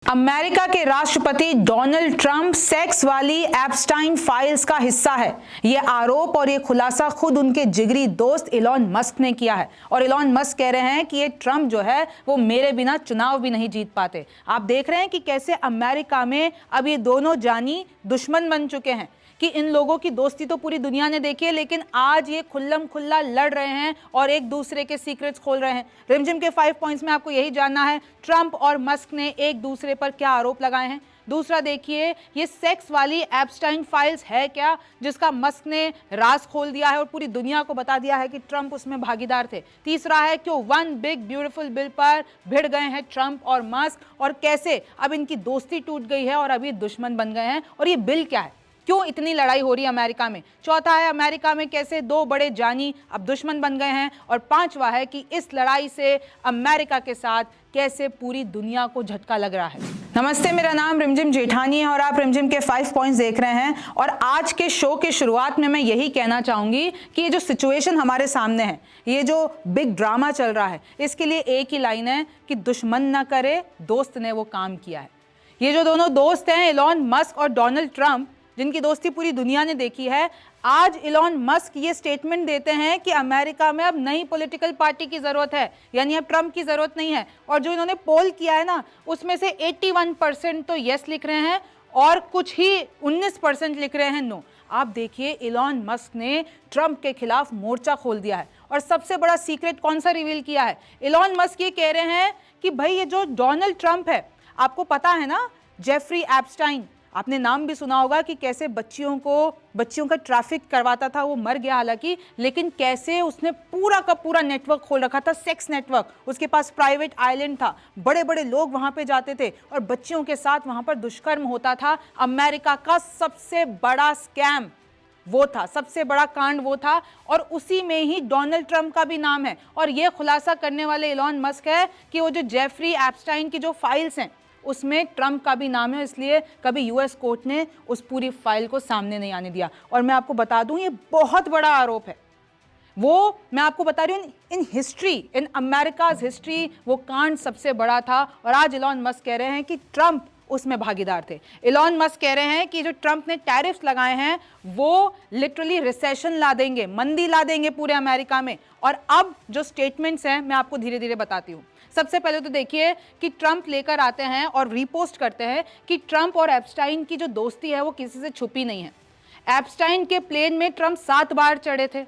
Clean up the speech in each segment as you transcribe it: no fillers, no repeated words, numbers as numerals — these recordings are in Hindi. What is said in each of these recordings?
अमेरिका के राष्ट्रपति डोनाल्ड ट्रंप सेक्स वाली एप्स्टाइन फाइल्स का हिस्सा है। यह आरोप और यह खुलासा खुद उनके जिगरी दोस्त इलॉन मस्क ने किया है और इलॉन मस्क कह रहे हैं कि ये ट्रंप जो है वो मेरे बिना चुनाव भी नहीं जीत पाते। आप देख रहे हैं कि कैसे अमेरिका में अब ये दोनों जानी दुश्मन बन चुके हैं कि इन लोगों की दोस्ती तो पूरी दुनिया ने देखी है, लेकिन आज ये खुल्लम खुल्ला लड़ रहे हैं और एक दूसरे के सीक्रेट्स खोल रहे हैं। रिमझिम के 5 पॉइंट्स में आपको यही जानना है, ट्रंप और मस्क ने एक दूसरे पर क्या आरोप लगाए हैं। दूसरा देखिए, ये सेक्स वाली एप्स्टाइन फाइल्स है क्या जिसका मस्क ने राज खोल दिया है और पूरी दुनिया को बता दिया है कि ट्रंप उसमें भागीदार थे। तीसरा है क्यों वन बिग ब्यूटीफुल बिल पर भिड़ गए हैं ट्रंप और मस्क और कैसे अब इनकी दोस्ती टूट गई है और अब ये दुश्मन बन गए हैं और ये बिल क्या है, क्यों इतनी लड़ाई हो रही है अमेरिका में। चौथा है अमेरिका में कैसे दो बड़े जानी अब दुश्मन बन गए हैं और पांचवा है कि इस लड़ाई से अमेरिका के साथ कैसे पूरी दुनिया को झटका लग रहा है। नमस्ते, मेरा नाम रिमझिम जेठानी है और आप रिमझिम के 5 पॉइंट्स देख रहे हैं। और आज के शो की शुरुआत में मैं यही कहना चाहूंगी कि ये जो सिचुएशन हमारे सामने है, ये जो बिग ड्रामा चल रहा है, इसके लिए एक ही लाइन है कि दुश्मन ना करे दोस्त ने वो काम किया है। ये जो दोनों दोस्त हैं इलॉन मस्क और डोनाल्ड ट्रंप, जिनकी दोस्ती पूरी दुनिया ने देखी है, आज इलॉन मस्क ये स्टेटमेंट देते हैं कि अमेरिका में अब नई पॉलिटिकल पार्टी की जरूरत है, यानी अब ट्रंप की जरूरत नहीं है। और जो इन्होंने पोल किया है ना, उसमें से 81% तो यस लिख रहे हैं और कुछ ही 19% लिख रहे हैं नो। आप देखिए, इलॉन मस्क ने ट्रंप के खिलाफ मोर्चा खोल दिया है और सबसे बड़ा सीक्रेट कौन सा रिवील किया है। इलॉन मस्क ये कह रहे हैं कि भाई ये जो डोनाल्ड ट्रंप है, आपको पता है ना, जेफरी एप्स्टाइन, आपने नाम भी सुना होगा कि कैसे बच्चियों का ट्रैफिक करवाता था, वो मर गया हालांकि, लेकिन कैसे उसने पूरा का पूरा नेटवर्क खोल रखा था, सेक्स नेटवर्क। उसके पास प्राइवेट आइलैंड था, बड़े बड़े लोग वहां पे जाते थे और बच्चियों के साथ वहां पर दुष्कर्म होता था। अमेरिका का सबसे बड़ा स्कैम वो था, सबसे बड़ा कांड वो था और उसी में ही डोनाल्ड ट्रंप का भी नाम है। और ये खुलासा करने वाले इलॉन मस्क है कि वो जो जेफरी एप्स्टाइन की जो फाइल्स हैं उसमें ट्रंप का भी नाम है, इसलिए कभी यूएस कोर्ट ने उस पूरी फाइल को सामने नहीं आने दिया। और मैं आपको बता दूं, ये बहुत बड़ा आरोप है। वो मैं आपको बता रही हूं, in history, in America's history, वो कांड सबसे बड़ा था और आज इलॉन मस्क कह रहे हैं कि ट्रंप उसमें भागीदार थे। इलॉन मस्क कह रहे हैं कि जो ट्रंप ने टैरिफ्स लगाए हैं वो लिटरली रिसेशन ला देंगे, मंदी ला देंगे पूरे अमेरिका में। और अब जो स्टेटमेंट्स हैं मैं आपको धीरे धीरे बताती हूं। सबसे पहले तो देखिए कि ट्रंप लेकर आते हैं और रीपोस्ट करते हैं कि ट्रंप और एप्स्टाइन की जो दोस्ती है वो किसी से छुपी नहीं है। एप्स्टाइन के प्लेन में ट्रंप 7 बार चढ़े थे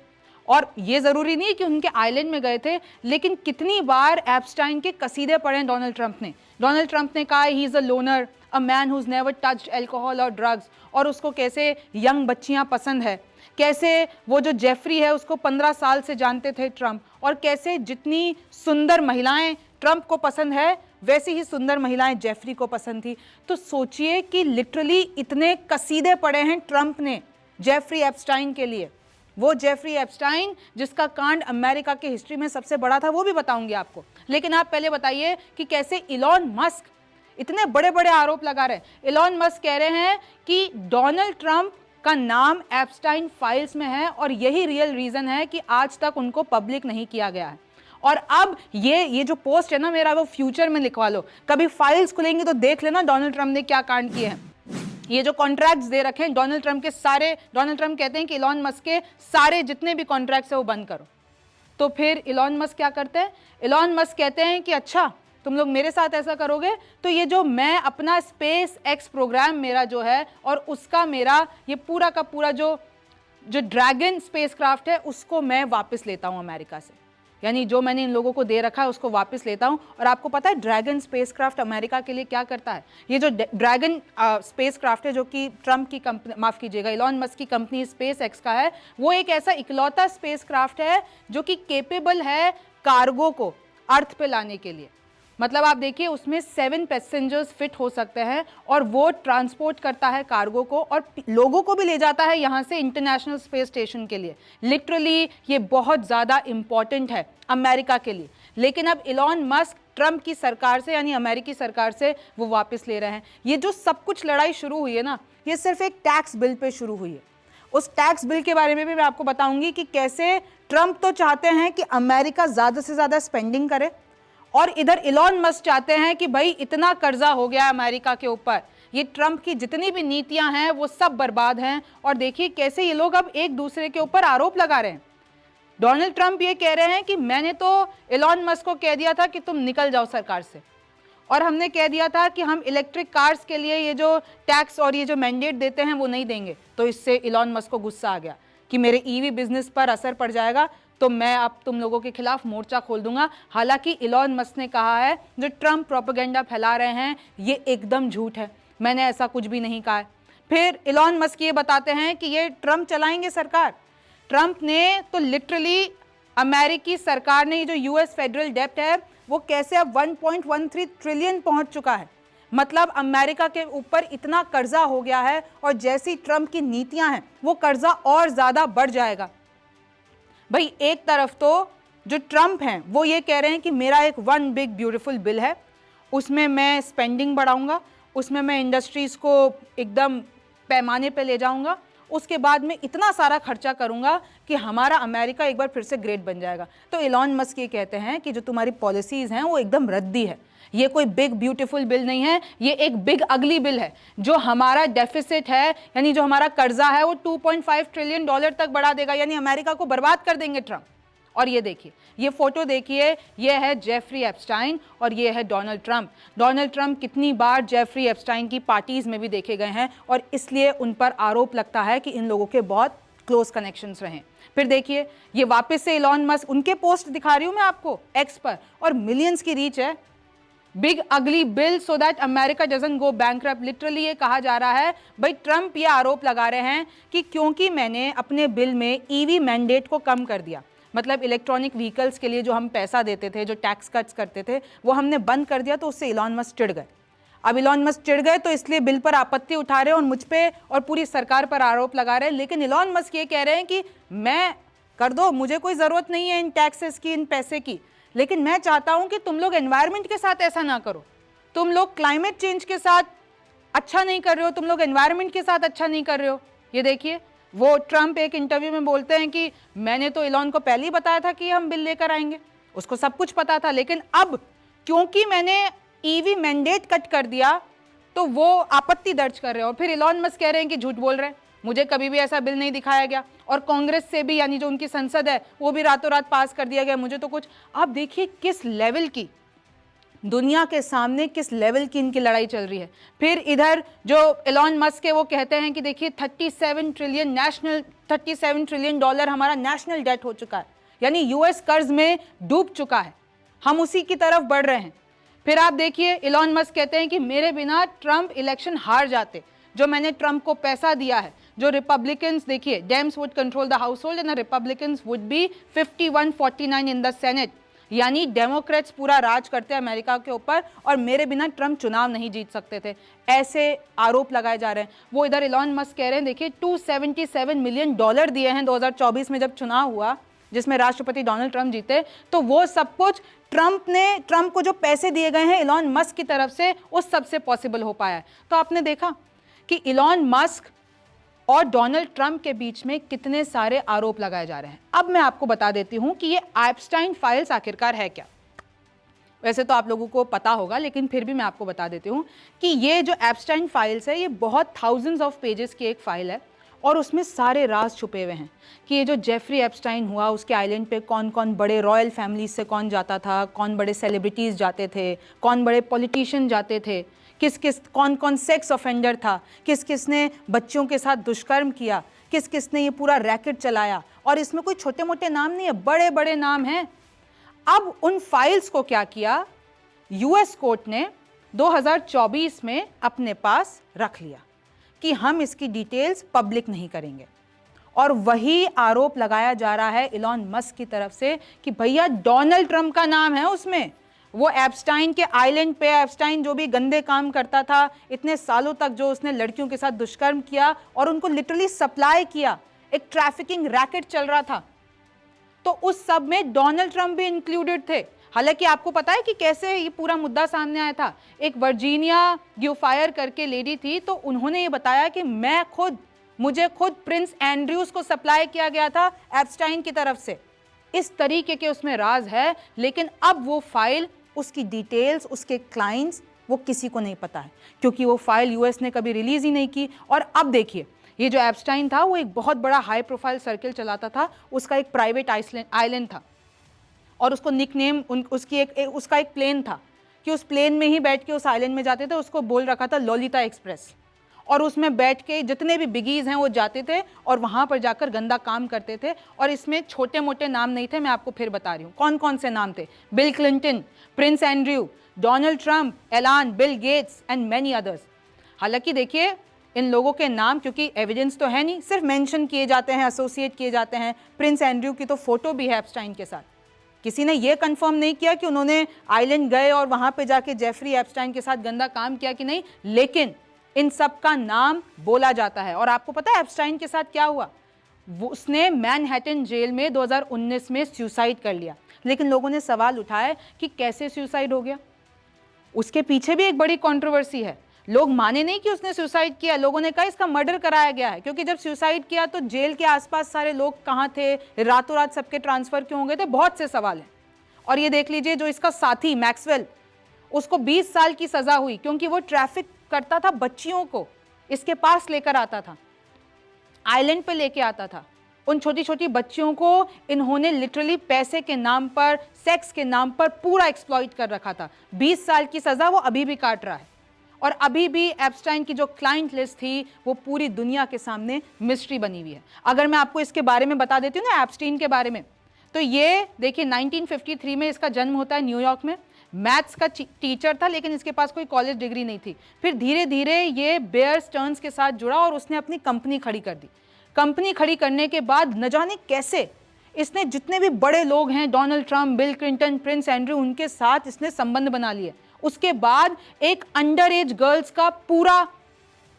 और ये जरूरी नहीं कि उनके आइलैंड में गए थे, लेकिन कितनी बार एप्स्टाइन के कसीदे पढ़े डोनाल्ड ट्रंप ने। डोनाल्ड ट्रंप ने कहा he is a loner, a man who's never touched alcohol और ड्रग्स, और उसको कैसे यंग बच्चियां पसंद है, कैसे वो जो जेफरी है उसको 15 साल से जानते थे ट्रंप, और कैसे जितनी सुंदर महिलाएं ट्रंप को पसंद है वैसी ही सुंदर महिलाएं जेफरी को पसंद थी। तो सोचिए कि लिटरली इतने कसीदे पड़े हैं ट्रंप ने जेफरी एप्स्टाइन के लिए। वो जेफरी एप्स्टाइन जिसका कांड अमेरिका के हिस्ट्री में सबसे बड़ा था, वो भी बताऊंगी आपको। लेकिन आप पहले बताइए कि कैसे इलॉन मस्क इतने बड़े बड़े आरोप लगा रहे हैं। इलॉन मस्क कह रहे हैं कि डोनाल्ड ट्रंप का नाम एप्स्टाइन फाइल्स में है और यही रियल रीजन है कि आज तक उनको पब्लिक नहीं किया गया है। और अब ये जो पोस्ट है ना मेरा, वो फ्यूचर में लिखवा लो, कभी फाइल्स खुलेंगी तो देख लेना डोनाल्ड ट्रंप ने क्या कांड किए हैं। ये जो कॉन्ट्रैक्ट्स दे रखे हैं डोनाल्ड ट्रंप के सारे, डोनाल्ड ट्रंप कहते हैं कि इलॉन मस्क के सारे जितने भी कॉन्ट्रैक्ट्स है वो बंद करो। तो फिर इलॉन मस्क क्या करते हैं? इलॉन मस्क कहते हैं कि अच्छा तुम लोग मेरे साथ ऐसा करोगे तो ये जो मैं अपना स्पेस एक्स प्रोग्राम मेरा जो है और उसका मेरा ये पूरा का पूरा जो ड्रैगन स्पेसक्राफ्ट है उसको मैं वापस लेता हूं अमेरिका से, यानी जो मैंने इन लोगों को दे रखा है उसको वापस लेता हूं। और आपको पता है ड्रैगन स्पेसक्राफ्ट अमेरिका के लिए क्या करता है? ये जो ड्रैगन स्पेसक्राफ्ट है जो कि ट्रंप की कंपनी, माफ कीजिएगा इलॉन मस्क की कंपनी स्पेस एक्स का है, वो एक ऐसा इकलौता स्पेसक्राफ्ट है जो कि केपेबल है कार्गो को अर्थ पे लाने के लिए। मतलब आप देखिए उसमें 7 पैसेंजर्स फिट हो सकते हैं और वो ट्रांसपोर्ट करता है कार्गो को और लोगों को भी ले जाता है यहाँ से इंटरनेशनल स्पेस स्टेशन के लिए। लिटरली ये बहुत ज़्यादा इंपॉर्टेंट है अमेरिका के लिए। लेकिन अब इलॉन मस्क ट्रंप की सरकार से, यानी अमेरिकी सरकार से, वो वापस ले रहे हैं। ये जो सब कुछ लड़ाई शुरू हुई है ना, ये सिर्फ एक टैक्स बिल पे शुरू हुई है। उस टैक्स बिल के बारे में भी मैं आपको बताऊंगी कि कैसे ट्रंप तो चाहते हैं कि अमेरिका ज़्यादा से ज़्यादा स्पेंडिंग करे और इधर इलॉन मस्क चाहते हैं कि भाई इतना कर्जा हो गया अमेरिका के ऊपर, ये ट्रंप की जितनी भी नीतियां हैं वो सब बर्बाद हैं। और देखिए कैसे ये लोग अब एक दूसरे के ऊपर आरोप लगा रहे हैं। डोनाल्ड ट्रंप ये कह रहे हैं कि मैंने तो इलॉन मस्क को कह दिया था कि तुम निकल जाओ सरकार से, और हमने कह दिया था कि हम इलेक्ट्रिक कार्स के लिए ये जो टैक्स और ये जो मैंडेट देते हैं वो नहीं देंगे। तो इससे इलॉन मस्क को गुस्सा आ गया कि मेरे ईवी बिजनेस पर असर पड़ जाएगा, तो मैं अब तुम लोगों के खिलाफ मोर्चा खोल दूंगा। हालांकि इलॉन मस्क ने कहा है जो ट्रंप प्रोपेगेंडा फैला रहे हैं ये एकदम झूठ है, मैंने ऐसा कुछ भी नहीं कहा है। फिर इलॉन मस्क ये बताते हैं कि ये ट्रंप चलाएंगे सरकार। ट्रंप ने तो लिटरली अमेरिकी सरकार ने जो यूएस फेडरल डेब्ट है वो कैसे अब 1.13 ट्रिलियन पहुंच चुका है। मतलब अमेरिका के ऊपर इतना कर्जा हो गया है, और जैसी ट्रंप की नीतियां हैं वो कर्जा और ज्यादा बढ़ जाएगा। भाई एक तरफ तो जो ट्रंप हैं वो ये कह रहे हैं कि मेरा एक वन बिग ब्यूटीफुल बिल है, उसमें मैं स्पेंडिंग बढ़ाऊंगा, उसमें मैं इंडस्ट्रीज को एकदम पैमाने पे ले जाऊंगा, उसके बाद में इतना सारा खर्चा करूंगा कि हमारा अमेरिका एक बार फिर से ग्रेट बन जाएगा। तो इलॉन मस्क ये कहते हैं कि जो तुम्हारी पॉलिसीज हैं वो एकदम रद्दी है, ये कोई बिग ब्यूटीफुल बिल नहीं है, ये एक बिग अगली बिल है। जो हमारा डेफिसिट है यानी जो हमारा कर्जा है वो 2.5 ट्रिलियन डॉलर तक बढ़ा देगा, यानी अमेरिका को बर्बाद कर देंगे ट्रंप। और ये देखिए, ये फोटो देखिए, ये है जेफरी एप्स्टाइन और ये है डोनाल्ड ट्रंप। डोनाल्ड ट्रंप कितनी बार जेफरी एप्स्टाइन की पार्टीज में भी देखे गए हैं, और इसलिए उन पर आरोप लगता है कि इन लोगों के बहुत क्लोज कनेक्शंस रहे। फिर देखिए ये वापस से इलॉन मस्क, उनके पोस्ट दिखा रही हूं मैं आपको एक्स पर, और मिलियंस की रीच है। बिग अगली bill so that America doesn't go bankrupt. Literally ये कहा जा रहा है, भाई ट्रंप ये आरोप लगा रहे हैं कि क्योंकि मैंने अपने बिल में ईवी मैंडेट को कम कर दिया, मतलब इलेक्ट्रॉनिक व्हीकल्स के लिए जो हम पैसा देते थे, जो टैक्स कट्स करते थे, वो हमने बंद कर दिया, तो उससे इलॉन मस्क चिढ़ गए। अब इलॉन मस्क चिढ़ गए तो इसलिए बिल पर आपत्ति उठा रहे हैं और मुझ पे और पूरी सरकार पर आरोप लगा रहे हैं। लेकिन इलॉन मस्क ये कह रहे हैं कि मैं कर दो, मुझे कोई ज़रूरत नहीं है इन टैक्सेस की, इन पैसे की, लेकिन मैं चाहता हूं कि तुम लोग एनवायरनमेंट के साथ ऐसा ना करो। तुम लोग क्लाइमेट चेंज के साथ अच्छा नहीं कर रहे हो, तुम लोग एनवायरनमेंट के साथ अच्छा नहीं कर रहे हो। ये देखिए, वो ट्रंप एक इंटरव्यू में बोलते हैं कि मैंने तो इलॉन को पहले ही बताया था कि हम बिल लेकर आएंगे, उसको सब कुछ पता था, लेकिन अब क्योंकि मैंने ईवी मैंडेट कट कर दिया तो वो आपत्ति दर्ज कर रहे हो। और फिर इलॉन मस्क कह रहे हैं कि झूठ बोल रहे हैं, मुझे कभी भी ऐसा बिल नहीं दिखाया गया, और कांग्रेस से भी यानी जो उनकी संसद है वो भी रातों रात पास कर दिया गया, मुझे तो कुछ। आप देखिए किस लेवल की दुनिया के सामने, किस लेवल की इनकी लड़ाई चल रही है। फिर इधर जो इलॉन मस्क है वो कहते हैं कि देखिए 37 ट्रिलियन डॉलर हमारा नेशनल डेट हो चुका है, यानी यूएस कर्ज में डूब चुका है, हम उसी की तरफ बढ़ रहे हैं। फिर आप देखिए इलॉन मस्क कहते हैं कि मेरे बिना ट्रंप इलेक्शन हार जाते, जो मैंने ट्रंप को पैसा दिया है, जो रिपब्लिकन्स, देखिए DIMMs would control the house hold and Republicans would be 51-49 in the senate, यानी डेमोक्रेट्स पूरा राज करते हैं अमेरिका के ऊपर, और मेरे बिना ट्रंप चुनाव नहीं जीत सकते थे, ऐसे आरोप लगाए जा रहे हैं। वो इधर इलॉन मस्क कह रहे हैं देखिए 277 मिलियन डॉलर दिए हैं 2024 में जब चुनाव हुआ जिसमें राष्ट्रपति डोनाल्ड ट्रंप जीते, तो वो सब कुछ ट्रंप को जो पैसे दिए गए हैं इलॉन मस्क की तरफ से, उस सबसे पॉसिबल हो पाया है। तो आपने देखा कि इलॉन मस्क और डोनाल्ड ट्रंप के बीच में कितने सारे आरोप लगाए जा रहे हैं। अब मैं आपको बता देती हूं कि ये एप्स्टाइन फाइल्स आखिरकार है क्या। वैसे तो आप लोगों को पता होगा, लेकिन फिर भी मैं आपको बता देती हूं कि ये जो एप्स्टाइन फाइल्स है ये बहुत थाउजेंड्स ऑफ पेजेस की एक फाइल है, और उसमें सारे राज छुपे हुए हैं कि ये जो जेफरी एप्स्टाइन हुआ उसके आइलैंड पे कौन कौन बड़े रॉयल फैमिली से कौन जाता था, कौन बड़े सेलिब्रिटीज़ जाते थे, कौन बड़े पॉलिटिशियन जाते थे, कौन कौन सेक्स ऑफेंडर था, किस किस ने बच्चों के साथ दुष्कर्म किया, किस किस ने ये पूरा रैकेट चलाया। और इसमें कोई छोटे मोटे नाम नहीं है, बड़े बड़े नाम हैं। अब उन फाइल्स को क्या किया, यूएस कोर्ट ने 2024 में अपने पास रख लिया कि हम इसकी डिटेल्स पब्लिक नहीं करेंगे। और वही आरोप लगाया जा रहा है इलॉन मस्क की तरफ से कि भैया डोनाल्ड ट्रंप का नाम है उसमें, वो एप्स्टाइन के आइलैंड पे, एप्स्टाइन जो भी गंदे काम करता था इतने सालों तक, जो उसने लड़कियों के साथ दुष्कर्म किया और उनको लिटरली सप्लाई किया, एक ट्रैफिकिंग रैकेट चल रहा था, तो उस सब में डोनाल्ड ट्रंप भी इंक्लूडेड थे। हालांकि आपको पता है कि कैसे ये पूरा मुद्दा सामने आया था। एक वर्जीनिया ग्यूफायर करके लेडी थी, तो उन्होंने ये बताया कि मुझे खुद प्रिंस एंड्रयूज को सप्लाई किया गया था एप्स्टाइन की तरफ से। इस तरीके के उसमें राज है, लेकिन अब वो फाइल उसकी डिटेल्स, उसके क्लाइंट्स, वो किसी को नहीं पता है, क्योंकि वो फाइल यूएस ने कभी रिलीज ही नहीं की। और अब देखिए, ये जो एप्स्टाइन था वो एक बहुत बड़ा हाई प्रोफाइल सर्कल चलाता था, उसका एक प्राइवेट आइलैंड था और उसको निकनेम उसका एक प्लेन था कि उस प्लेन में ही बैठ के उस आइलैंड में जाते थे, उसको बोल रखा था लॉलिता एक्सप्रेस। और उसमें बैठ के जितने भी बिगीज हैं वो जाते थे और वहां पर जाकर गंदा काम करते थे। और इसमें छोटे मोटे नाम नहीं थे, मैं आपको फिर बता रही हूँ कौन कौन से नाम थे। Bill Clinton, Prince Andrew, Donald Trump, Elon, Bill Gates and many others. हालांकि देखिए, इन लोगों के नाम क्योंकि एविडेंस तो है नहीं, सिर्फ मेंशन किए जाते हैं, एसोसिएट किए जाते हैं। प्रिंस एंड्रयू की तो फोटो भी है एप्स्टाइन के साथ। किसी ने यह कंफर्म नहीं किया कि उन्होंने आइलैंड गए और वहां पे जाके जेफरी एप्स्टाइन के साथ गंदा काम किया कि नहीं, लेकिन इन सब का नाम बोला जाता है। और आपको पता है एप्स्टाइन के साथ क्या हुआ? उसने मैनहट्टन जेल में 2019 में सुसाइड कर लिया। लेकिन लोगों ने सवाल उठाया कि कैसे सुसाइड हो गया। उसके पीछे भी एक बड़ी कंट्रोवर्सी है। लोग माने नहीं कि उसने सुसाइड किया, लोगों ने कहा इसका मर्डर कराया गया है, क्योंकि जब सुसाइड किया तो जेल के आसपास सारे लोग कहाँ थे, रातों रात सबके ट्रांसफर क्यों हो गए थे, बहुत से सवाल हैं। और ये देख लीजिए, जो इसका साथी मैक्सवेल, उसको 20 साल की सजा हुई क्योंकि वो ट्रैफिक करता था, बच्चियों को इसके पास लेकर आता था, आइलैंड पे लेके आता था। उन छोटी छोटी बच्चियों को इन्होंने लिटरली पैसे के नाम पर, सेक्स के नाम पर पूरा एक्सप्लॉइट कर रखा था। 20 साल की सजा वो अभी भी काट रहा है। और अभी भी एप्स्टाइन की जो क्लाइंट लिस्ट थी वो पूरी दुनिया के सामने मिस्ट्री बनी हुई है। अगर मैं आपको इसके बारे में बता देती हूँ ना, एप्स्टाइन के बारे में, तो ये देखिए 1953 में इसका जन्म होता है न्यूयॉर्क में। मैथ्स का टीचर था, लेकिन इसके पास कोई कॉलेज डिग्री नहीं थी। फिर धीरे धीरे ये बेयर स्टर्न्स के साथ जुड़ा और उसने अपनी कंपनी खड़ी कर दी। कंपनी खड़ी करने के बाद न जाने कैसे इसने जितने भी बड़े लोग हैं, Donald Trump, bill Clinton, Prince Andrew, उनके साथ इसने संबंध बना लिए। उसके बाद एक अंडर एज गर्ल्स का पूरा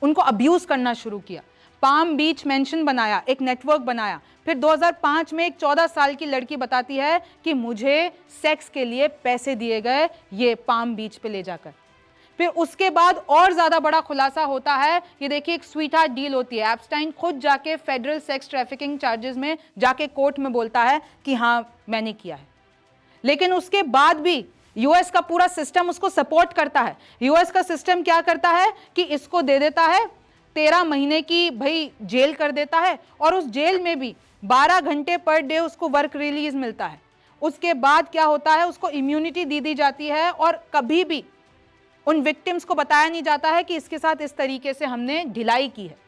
उनको अब्यूज करना शुरू किया। पाम बीच मेंशन बनाया, एक नेटवर्क बनाया। फिर 2005 में एक 14 साल की लड़की बताती है कि मुझे सेक्स के लिए पैसे दिए गए ये पाम बीच पे ले जाकर। फिर उसके बाद और ज्यादा बड़ा खुलासा होता है। ये देखिए, एक स्वीट हार्ट डील होती है। एप्स्टाइन खुद जाके फेडरल सेक्स ट्रैफिकिंग चार्जेस में जाके कोर्ट में बोलता है कि हाँ मैंने किया है। लेकिन उसके बाद भी यूएस का पूरा सिस्टम उसको सपोर्ट करता है। यूएस का सिस्टम क्या करता है कि इसको दे देता है 13 महीने की भाई जेल कर देता है, और उस जेल में भी 12 घंटे पर डे उसको वर्क रिलीज मिलता है। उसके बाद क्या होता है, उसको इम्यूनिटी दी जाती है और कभी भी उन विक्टिम्स को बताया नहीं जाता है कि इसके साथ इस तरीके से हमने ढिलाई की है।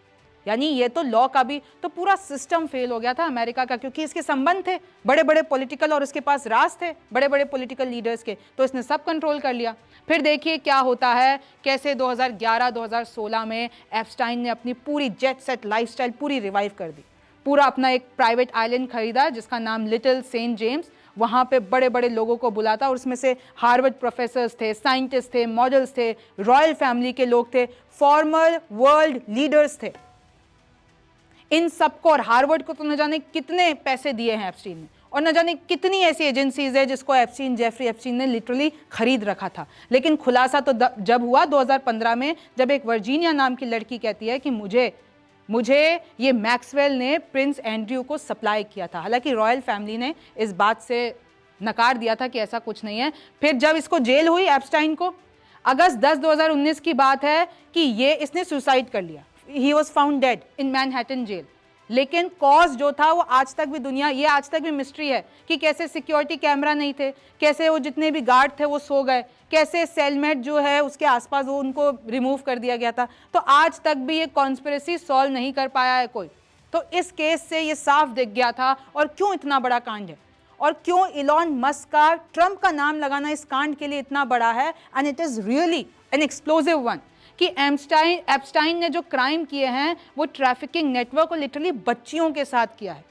यानी ये तो लॉ का भी तो पूरा सिस्टम फेल हो गया था अमेरिका का, क्योंकि इसके संबंध थे बड़े बड़े पॉलिटिकल और इसके पास राज थे बड़े बड़े पॉलिटिकल लीडर्स के, तो इसने सब कंट्रोल कर लिया। फिर देखिए क्या होता है, कैसे 2011-2016 में एप्स्टाइन ने अपनी पूरी जेट सेट लाइफस्टाइल पूरी रिवाइव कर दी। पूरा अपना एक प्राइवेट आइलैंड खरीदा जिसका नाम लिटिल सेंट जेम्स। वहाँ पे बड़े बड़े लोगों को बुलाता और उसमें से हार्वर्ड प्रोफेसर्स थे, साइंटिस्ट थे, मॉडल्स थे, रॉयल फैमिली के लोग थे, फॉर्मल वर्ल्ड लीडर्स थे। इन सबको, और हार्वर्ड को तो न जाने कितने पैसे दिए हैं एप्स्टाइन ने, और न जाने कितनी ऐसी एजेंसीज है जिसको जेफरी एप्स्टाइन ने लिटरली खरीद रखा था। लेकिन खुलासा तो जब हुआ 2015 में, जब एक वर्जीनिया नाम की लड़की कहती है कि मुझे ये मैक्सवेल ने प्रिंस एंड्रयू को सप्लाई किया था। हालांकि रॉयल फैमिली ने इस बात से नकार दिया था कि ऐसा कुछ नहीं है। फिर जब इसको जेल हुई एप्स्टाइन को, अगस्त 10 2019 की बात है कि इसने सुसाइड कर लिया। He was found dead in Manhattan jail. लेकिन कॉज जो था वो आज तक भी मिस्ट्री है कि कैसे सिक्योरिटी कैमरा नहीं थे, कैसे वो जितने भी गार्ड थे वो सो गए, कैसे सेलमेट जो है उसके आसपास वो उनको रिमूव कर दिया गया था। तो आज तक भी ये कॉन्स्पिरेसी सॉल्व नहीं कर पाया है कोई। तो इस केस से ये साफ दिख गया था और क्यों इतना बड़ा कांड है, और क्यों इलॉन मस्क का ट्रंप का नाम लगाना इस कांड के लिए इतना बड़ा है। And it is really an explosive one कि एप्स्टाइन ने जो क्राइम किए हैं वो ट्रैफिकिंग नेटवर्क और लिटरली बच्चियों के साथ किया है।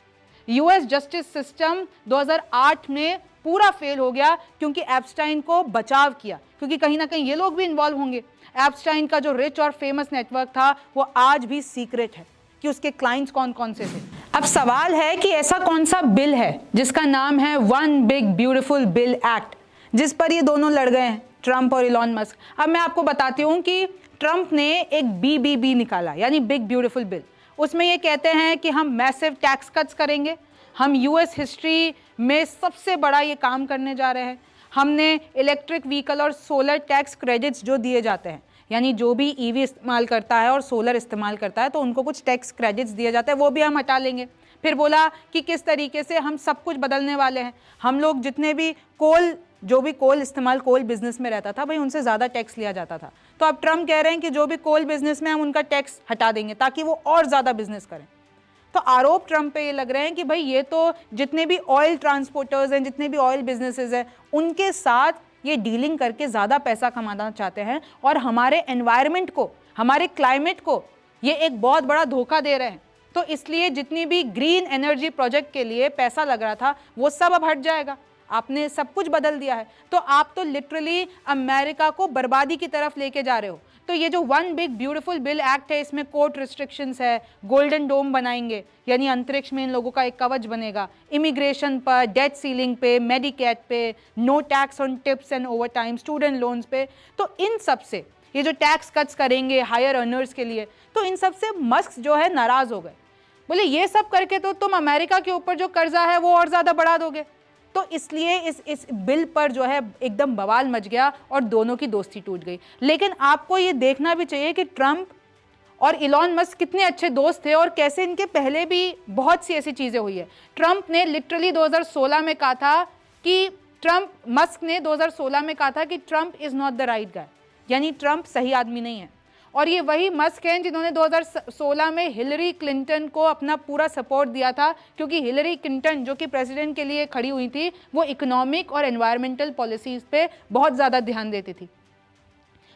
यूएस जस्टिस सिस्टम 2008 में पूरा फेल हो गया क्योंकि एप्स्टाइन को बचाव किया, क्योंकि कहीं ना कहीं ये लोग भी इन्वॉल्व होंगे। एप्स्टाइन का जो रिच और फेमस नेटवर्क था वो आज भी सीक्रेट है कि उसके क्लाइंट्स कौन कौन से थे। अब सवाल है कि ऐसा कौन सा बिल है जिसका नाम है one big beautiful bill act, जिस पर ये दोनों लड़ गए हैं, ट्रंप और इलॉन मस्क। अब मैं आपको बताती हूँ कि ट्रंप ने एक BBB निकाला, यानी बिग ब्यूटीफुल बिल। उसमें ये कहते हैं कि हम मैसिव टैक्स कट्स करेंगे, हम यूएस हिस्ट्री में सबसे बड़ा ये काम करने जा रहे हैं, हमने इलेक्ट्रिक व्हीकल और सोलर टैक्स क्रेडिट्स जो दिए जाते हैं, यानी जो भी ईवी इस्तेमाल करता है और सोलर इस्तेमाल करता है तो उनको कुछ टैक्स क्रेडिट्स दिए जाते हैं, वो भी हम हटा लेंगे। फिर बोला कि किस तरीके से हम सब कुछ बदलने वाले हैं, हम लोग जितने भी जो भी कोल इस्तेमाल कोल बिजनेस में रहता था भाई उनसे ज़्यादा टैक्स लिया जाता था, तो अब ट्रम्प कह रहे हैं कि जो भी कोल बिजनेस में हम उनका टैक्स हटा देंगे ताकि वो और ज़्यादा बिजनेस करें। तो आरोप ट्रम्प पे ये लग रहे हैं कि भाई ये तो जितने भी ऑयल ट्रांसपोर्टर्स हैं, जितने भी ऑयल बिजनेसेस हैं, उनके साथ ये डीलिंग करके ज़्यादा पैसा कमाना चाहते हैं और हमारे एनवायरनमेंट को, हमारे क्लाइमेट को ये एक बहुत बड़ा धोखा दे रहे हैं। तो इसलिए जितनी भी ग्रीन एनर्जी प्रोजेक्ट के लिए पैसा लग रहा था वो सब अब हट जाएगा, आपने सब कुछ बदल दिया है। तो आप तो लिटरली अमेरिका को बर्बादी की तरफ लेके जा रहे हो। तो ये जो one big beautiful bill act है, इसमें कोर्ट रिस्ट्रिक्शंस है, गोल्डन डोम बनाएंगे यानी अंतरिक्ष में इन लोगों का एक कवच बनेगा, इमिग्रेशन पर, डेट सीलिंग पे, मेडिकेट पे, no tax on tips and overtime, student loans पे, तो इन सब से ये जो टैक्स कट्स करेंगे हायर अर्नर्स के लिए, तो इन सब से मस्क जो है नाराज हो गए, बोले ये सब करके तो तुम अमेरिका के ऊपर जो कर्जा है वो और ज़्यादा बढ़ा दोगे। तो इसलिए इस बिल पर जो है एकदम बवाल मच गया और दोनों की दोस्ती टूट गई। लेकिन आपको ये देखना भी चाहिए कि ट्रम्प और इलॉन मस्क कितने अच्छे दोस्त थे और कैसे इनके पहले भी बहुत सी ऐसी चीज़ें हुई है। ट्रम्प ने लिटरली 2016 में कहा था कि मस्क ने 2016 में कहा था कि Trump is not the right guy, यानी ट्रम्प सही आदमी नहीं है। और ये वही मस्क हैं जिन्होंने 2016 में हिलरी क्लिंटन को अपना पूरा सपोर्ट दिया था, क्योंकि हिलरी क्लिंटन जो कि प्रेसिडेंट के लिए खड़ी हुई थी वो इकोनॉमिक और एनवायरमेंटल पॉलिसीज़ पे बहुत ज़्यादा ध्यान देती थी।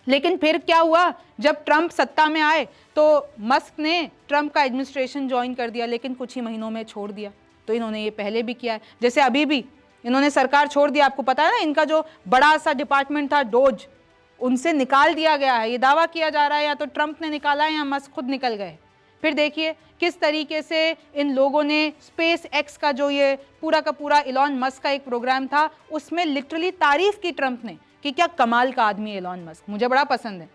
लेकिन फिर क्या हुआ, जब ट्रम्प सत्ता में आए तो मस्क ने ट्रम्प का एडमिनिस्ट्रेशन ज्वाइन कर दिया, लेकिन कुछ ही महीनों में छोड़ दिया। तो इन्होंने ये पहले भी किया है, जैसे अभी भी इन्होंने सरकार छोड़ दिया। आपको पता है ना, इनका जो बड़ा सा डिपार्टमेंट था डोज, उनसे निकाल दिया गया है। ये दावा किया जा रहा है या तो ट्रम्प ने निकाला है या मस्क खुद निकल गए। फिर देखिए किस तरीके से इन लोगों ने स्पेस एक्स का जो ये पूरा का पूरा इलॉन मस्क का एक प्रोग्राम था, उसमें लिटरली तारीफ की ट्रम्प ने कि क्या कमाल का आदमी है इलॉन मस्क, मुझे बड़ा पसंद है।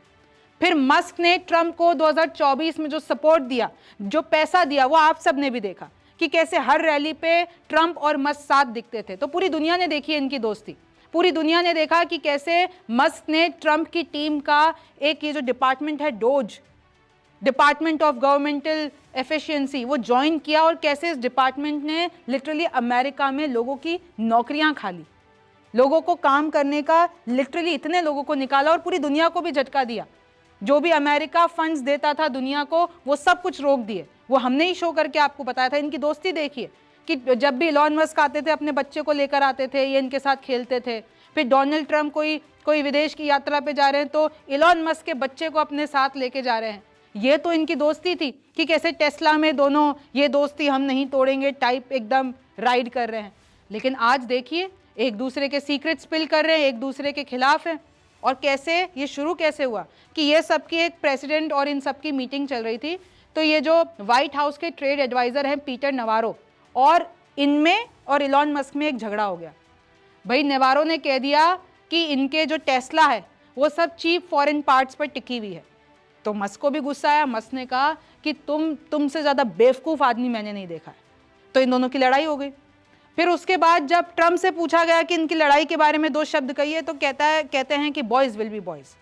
फिर मस्क ने ट्रम्प को 2024 में जो सपोर्ट दिया, जो पैसा दिया, वो आप सब ने भी देखा कि कैसे हर रैली पे ट्रम्प और मस्क साथ दिखते थे। तो पूरी दुनिया ने देखी इनकी दोस्ती, पूरी दुनिया ने देखा कि कैसे मस्क ने ट्रम्प की टीम का एक ये जो डिपार्टमेंट है dose, department of governmental efficiency, वो ज्वाइन किया और कैसे इस डिपार्टमेंट ने लिटरली अमेरिका में लोगों की नौकरियां खा ली, लोगों को काम करने का लिटरली इतने लोगों को निकाला और पूरी दुनिया को भी झटका दिया। जो भी अमेरिका फंड्स देता था दुनिया को वो सब कुछ रोक दिए। वो हमने ही शो करके आपको बताया था। इनकी दोस्ती देखिए कि जब भी इलॉन मस्क आते थे अपने बच्चे को लेकर आते थे, ये इनके साथ खेलते थे। फिर डोनाल्ड ट्रम्प कोई विदेश की यात्रा पे जा रहे हैं तो इलॉन मस्क के बच्चे को अपने साथ लेके जा रहे हैं। ये तो इनकी दोस्ती थी कि कैसे टेस्ला में दोनों ये दोस्ती हम नहीं तोड़ेंगे टाइप एकदम राइड कर रहे हैं। लेकिन आज देखिए एक दूसरे के सीक्रेट स्पिल कर रहे हैं, एक दूसरे के खिलाफ हैं। और कैसे ये शुरू कैसे हुआ कि ये सबकी एक प्रेसिडेंट और इन सबकी मीटिंग चल रही थी, तो ये जो व्हाइट हाउस के ट्रेड एडवाइज़र हैं पीटर नवारो, और इनमें और इलॉन मस्क में एक झगड़ा हो गया। भाई नवारो ने कह दिया कि इनके जो टेस्ला है वो सब चीप फॉरेन पार्ट्स पर टिकी हुई है। तो मस्क को भी गुस्सा आया। मस्क ने कहा कि तुमसे ज़्यादा बेवकूफ़ आदमी मैंने नहीं देखा है। तो इन दोनों की लड़ाई हो गई। फिर उसके बाद जब ट्रम्प से पूछा गया कि इनकी लड़ाई के बारे में दो शब्द कहिए, तो कहते हैं कि बॉयज़ विल बी बॉयज़।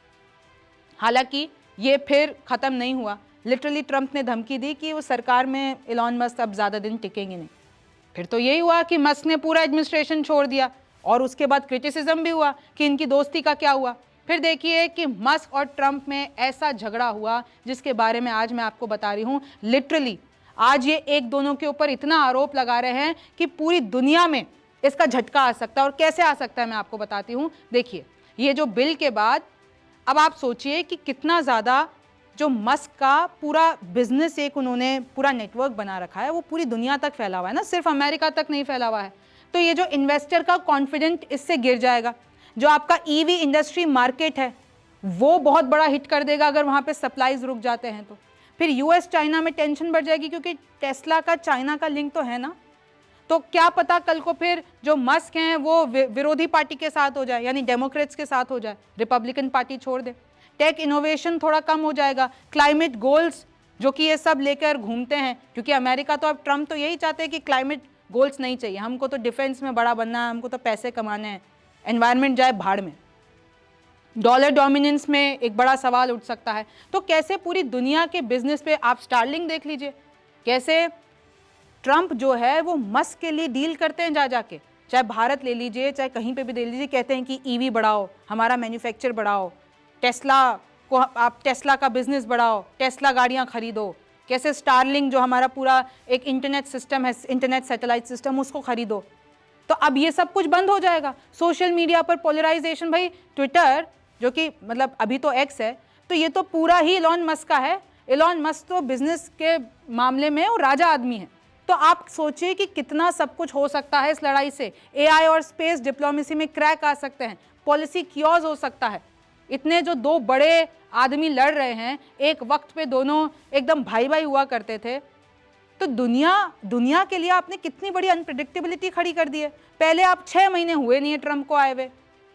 हालांकि ये फिर ख़त्म नहीं हुआ। लिटरली ट्रम्प ने धमकी दी कि वो सरकार में इलॉन मस्क अब ज़्यादा दिन टिकेंगे नहीं। फिर तो यही हुआ कि मस्क ने पूरा एडमिनिस्ट्रेशन छोड़ दिया और उसके बाद क्रिटिसिज्म भी हुआ कि इनकी दोस्ती का क्या हुआ। फिर देखिए कि मस्क और ट्रम्प में ऐसा झगड़ा हुआ जिसके बारे में आज मैं आपको बता रही हूँ। लिटरली आज ये एक दोनों के ऊपर इतना आरोप लगा रहे हैं कि पूरी दुनिया में इसका झटका आ सकता है। और कैसे आ सकता है मैं आपको बताती हूँ। देखिए ये जो बिल के बाद अब आप सोचिए कि कितना ज़्यादा जो मस्क का पूरा बिजनेस एक उन्होंने पूरा नेटवर्क बना रखा है वो पूरी दुनिया तक फैला हुआ है ना, सिर्फ अमेरिका तक नहीं फैला हुआ है। तो ये जो इन्वेस्टर का कॉन्फिडेंट इससे गिर जाएगा। जो आपका ईवी इंडस्ट्री मार्केट है वो बहुत बड़ा हिट कर देगा अगर वहाँ पे सप्लाईज रुक जाते हैं तो। फिर यूएस चाइना में टेंशन बढ़ जाएगी क्योंकि टेस्ला का चाइना का लिंक तो है ना। तो क्या पता कल को फिर जो मस्क हैं वो विरोधी पार्टी के साथ हो जाए, यानी डेमोक्रेट्स के साथ हो जाए, रिपब्लिकन पार्टी छोड़ दे। टेक इनोवेशन थोड़ा कम हो जाएगा। क्लाइमेट गोल्स जो कि ये सब लेकर घूमते हैं, क्योंकि अमेरिका तो अब ट्रम्प तो यही चाहते हैं कि क्लाइमेट गोल्स नहीं चाहिए हमको, तो डिफेंस में बड़ा बनना है, हमको तो पैसे कमाने हैं। एनवायरनमेंट जाए भाड़ में। डॉलर डोमिनेंस में एक बड़ा सवाल उठ सकता है। तो कैसे पूरी दुनिया के बिजनेस पे, आप स्टारलिंक देख लीजिए, कैसे ट्रंप जो है वो मस्क के लिए डील करते हैं जा जाके, चाहे भारत ले लीजिए चाहे कहीं पे भी दे लीजिए, कहते हैं कि ईवी बढ़ाओ, हमारा मैन्युफैक्चर बढ़ाओ, टेस्ला को, आप टेस्ला का बिजनेस बढ़ाओ, टेस्ला गाड़ियां खरीदो, कैसे स्टारलिंक जो हमारा पूरा एक इंटरनेट सिस्टम है, इंटरनेट सैटेलाइट सिस्टम, उसको खरीदो। तो अब ये सब कुछ बंद हो जाएगा। सोशल मीडिया पर पोलराइजेशन, भाई ट्विटर जो कि मतलब अभी तो एक्स है, तो ये तो पूरा ही इलॉन मस्क का है। इलॉन मस्क तो बिजनेस के मामले में वो राजा आदमी है। तो आप सोचिए कि कितना सब कुछ हो सकता है इस लड़ाई से। एआई और स्पेस डिप्लोमेसी में क्रैक आ सकते हैं, पॉलिसी क्योज हो सकता है। इतने जो दो बड़े आदमी लड़ रहे हैं, एक वक्त पे दोनों एकदम भाई भाई हुआ करते थे, तो दुनिया के लिए आपने कितनी बड़ी अनप्रेडिक्टेबिलिटी खड़ी कर दी है। पहले आप 6 महीने हुए नहीं है ट्रंप को आए हुए,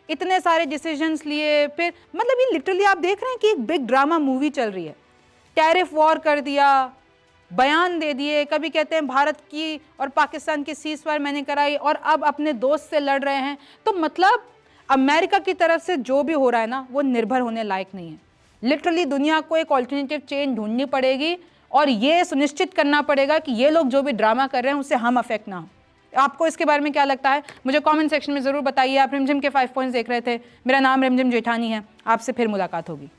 इतने सारे डिसीजंस लिए, फिर मतलब ये लिटरली आप देख रहे हैं कि एक बिग ड्रामा मूवी चल रही है। टैरिफ वॉर कर दिया, बयान दे दिए, कभी कहते हैं भारत की और पाकिस्तान की सीज़फायर मैंने कराई, और अब अपने दोस्त से लड़ रहे हैं। तो मतलब अमेरिका की तरफ से जो भी हो रहा है ना, वो निर्भर होने लायक नहीं है। लिटरली दुनिया को एक ऑल्टरनेटिव चेन ढूंढनी पड़ेगी और ये सुनिश्चित करना पड़ेगा कि ये लोग जो भी ड्रामा कर रहे हैं उससे हम अफेक्ट ना हो। आपको इसके बारे में क्या लगता है, मुझे कमेंट सेक्शन में ज़रूर बताइए। आप रिमझिम के 5 पॉइंट्स देख रहे थे। मेरा नाम रिमझिम जेठानी है। आपसे फिर मुलाकात होगी।